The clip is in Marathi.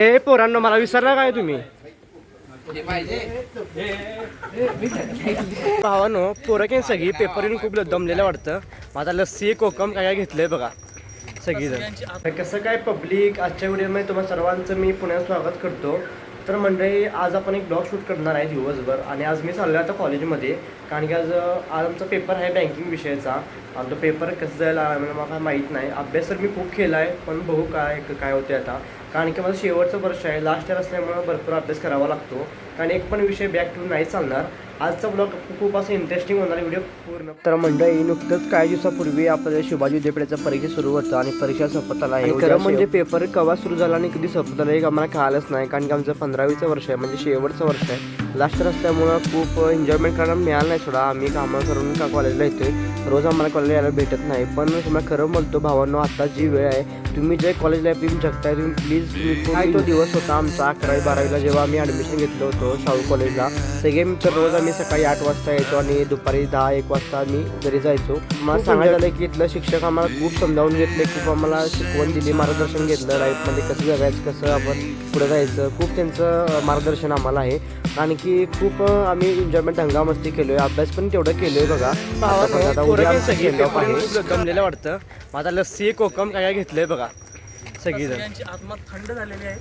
ए पोरांनो, मला विसरला काय तुम्ही? भावानो, पोरं काय सगळी पेपर येऊन खूप दमलेलं वाटतं. माझा लस्सी कोकम काय काय घेतलंय बघा सगळीजण. कसं काय पब्लिक, आजच्या व्हिडिओमध्ये तुम्हाला सर्वांचं मी पुण्यात स्वागत करतो. तर मंडळी, आज आपण एक ब्लॉग शूट करणार आहे दिवसभर. आणि आज मी चाललो आता कॉलेजमध्ये, कारण की आज आमचा पेपर आहे बँकिंग विषयाचा. आणि तो पेपर कसं जायला मला माहीत नाही. अभ्यास तर मी खूप केला आहे, पण बघू काय होते आता. कारण की माझं शेवटचं वर्ष आहे, लास्ट इयर असल्यामुळं भरपूर अभ्यास करावा लागतो. कारण एक पण विषय बॅक ठेवून नाही चालणार. आजचा ब्लॉग खूप असं इंटरेस्टिंग होणार आहे व्हिडिओ पूर्ण. तर मंडळी, नुकतंच काही दिवसापूर्वी आपल्या शिवाजी विद्यापीठाचा परीक्षा सुरू होतं आणि परीक्षा संपत आला आहे. खरं म्हणजे पेपर केव्हा सुरू झाला आणि कधी संपत आला हे आम्हाला कळालंच नाही. कारण की आमचं 15वीचं वर्ष आहे, म्हणजे शेवटचं वर्ष आहे. लास्ट इयर असल्यामुळं खूप एन्जॉयमेंट करायला मिळालं नाही. थोडा आम्ही कामं करून कॉलेजला येतोय, रोज आम्हाला कॉलेजला यायला भेटत नाही. पण तुम्हाला खरं बोलतो भावांनो, आता जी वेळ आहे, तुम्ही जे कॉलेज लाईफ येऊन जगताय, तुम्ही प्लीज. काय तो दिवस होता आमचा 11वी 12वीला, जेव्हा आम्ही ॲडमिशन घेतलं होतं शाहू कॉलेजला. सगळे मित्र रोज आम्ही सकाळी 8 वाजता यायचो आणि दुपारी 10-1 वाजता आम्ही घरी जायचो. मला सांगायचं झालं की इथलं शिक्षक आम्हाला खूप समजावून घेतले, खूप आम्हाला शिकवण दिली, मार्गदर्शन घेतलं लाईफमध्ये कसं जगायचं, कसं आपण पुढे जायचं. खूप त्यांचं मार्गदर्शन आम्हाला आहे. कारण की खूप आम्ही एन्जॉयमेंट दंगामस्ती केलोय, अभ्यास पण तेवढं केलोय बघा. जमलेलं वाटतं. माझा लस्सी कोकम काय काय घेतलंय बघा सगळीजण. आत्मा थंड झालेली आहे.